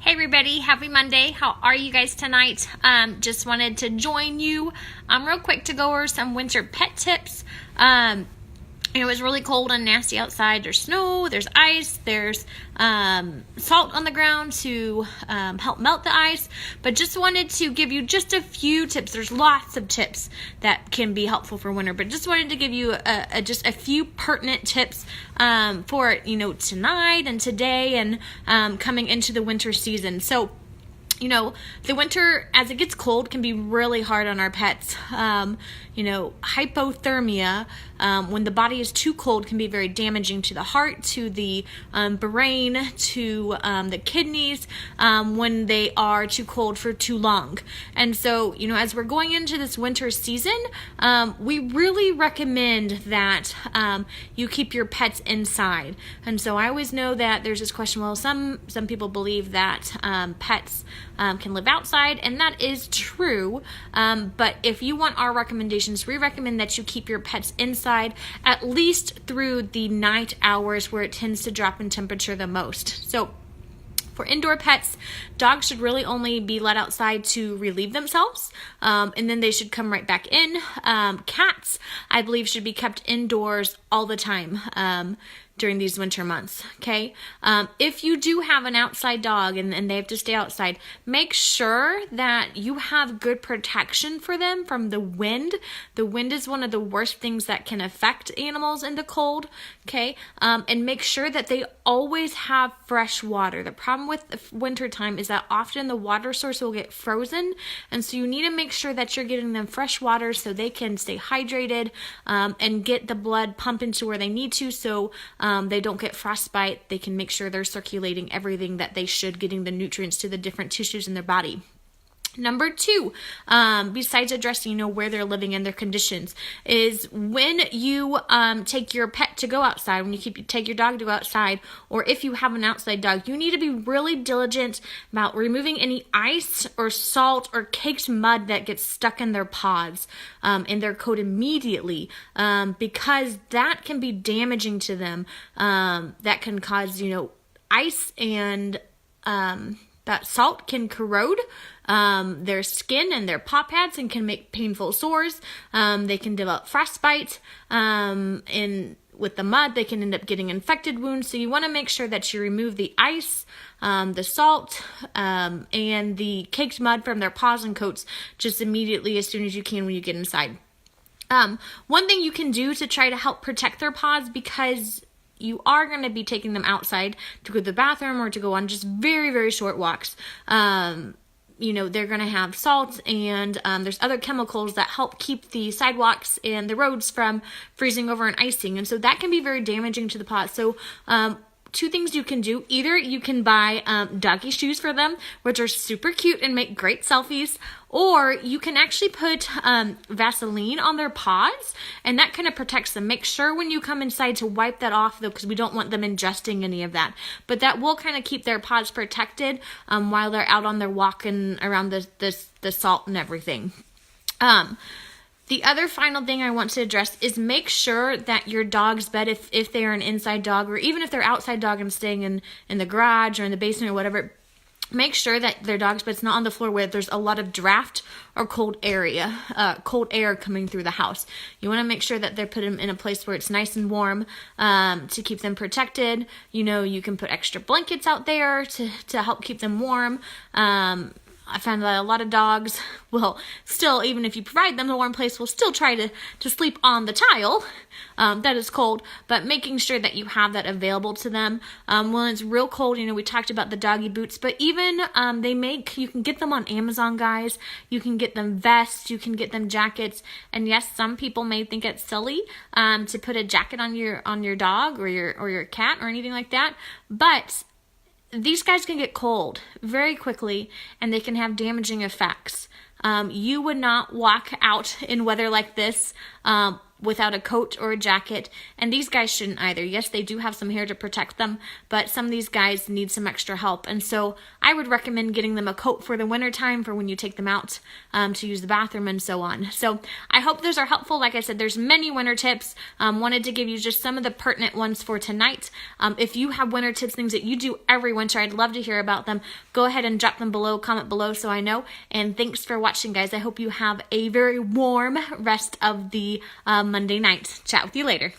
Hey everybody, happy Monday. How are you guys tonight? Just wanted to join you real quick to go over some winter pet tips. It was really cold and nasty outside. There's snow, there's ice, there's salt on the ground to help melt the ice. But just wanted to give you just a few tips. There's lots of tips that can be helpful for winter, but just wanted to give you just a few pertinent tips for tonight and today and coming into the winter season. So, the winter, as it gets cold, can be really hard on our pets. Hypothermia, when the body is too cold, can be very damaging to the heart, to the brain, to the kidneys, when they are too cold for too long. And so, as we're going into this winter season, we really recommend that you keep your pets inside. And so I always know that there's this question, well, some people believe that pets can live outside, and that is true. But if you want our recommendations, we recommend that you keep your pets inside at least through the night hours where it tends to drop in temperature the most. So for indoor pets, dogs should really only be let outside to relieve themselves, and then they should come right back in. Cats, I believe, should be kept indoors all the time during these winter months, okay? If you do have an outside dog and they have to stay outside, make sure that you have good protection for them from the wind. The wind is one of the worst things that can affect animals in the cold, okay? And make sure that they always have fresh water. The problem with winter time is that often the water source will get frozen, and so you need to make sure that you're getting them fresh water so they can stay hydrated and get the blood pumping to where they need to, so they don't get frostbite. They can make sure they're circulating everything that they should, getting the nutrients to the different tissues in their body. Number two, besides addressing, where they're living and their conditions, is when you take your pet to go outside, when you take your dog to go outside, or if you have an outside dog, you need to be really diligent about removing any ice or salt or caked mud that gets stuck in their paws, in their coat immediately, because that can be damaging to them. That can cause, ice and that salt can corrode their skin and their paw pads and can make painful sores. They can develop frostbite, and with the mud, they can end up getting infected wounds. So you want to make sure that you remove the ice, the salt, and the caked mud from their paws and coats just immediately as soon as you can when you get inside. One thing you can do to try to help protect their paws, because you are going to be taking them outside to go to the bathroom or to go on just very, very short walks. They're going to have salt and there's other chemicals that help keep the sidewalks and the roads from freezing over and icing. And so that can be very damaging to the paws. So two things you can do. Either you can buy doggy shoes for them, which are super cute and make great selfies, or you can actually put Vaseline on their paws, and that kind of protects them. Make sure when you come inside to wipe that off, though, because we don't want them ingesting any of that. But that will kind of keep their paws protected while they're out on their walk and around the salt and everything. The other final thing I want to address is make sure that your dog's bed, if they are an inside dog, or even if they're outside dog and staying in the garage or in the basement or whatever, make sure that their dog's bed's not on the floor where there's a lot of draft or cold air coming through the house. You want to make sure that they're put them in a place where it's nice and warm to keep them protected. You can put extra blankets out there to help keep them warm. I found that a lot of dogs will still, even if you provide them a warm place, will still try to sleep on the tile that is cold, but making sure that you have that available to them. When it's real cold, we talked about the doggy boots, but even you can get them on Amazon, guys. You can get them vests, you can get them jackets, and yes, some people may think it's silly to put a jacket on your dog or your cat or anything like that, but these guys can get cold very quickly, and they can have damaging effects. You would not walk out in weather like this without a coat or a jacket, and these guys shouldn't either. Yes, they do have some hair to protect them, but some of these guys need some extra help, and so I would recommend getting them a coat for the winter time for when you take them out to use the bathroom and so on. So I hope those are helpful. Like I said, there's many winter tips. Wanted to give you just some of the pertinent ones for tonight. If you have winter tips, things that you do every winter, I'd love to hear about them. Go ahead and drop them below, comment below so I know. And thanks for watching, guys. I hope you have a very warm rest of the Monday night. Chat with you later.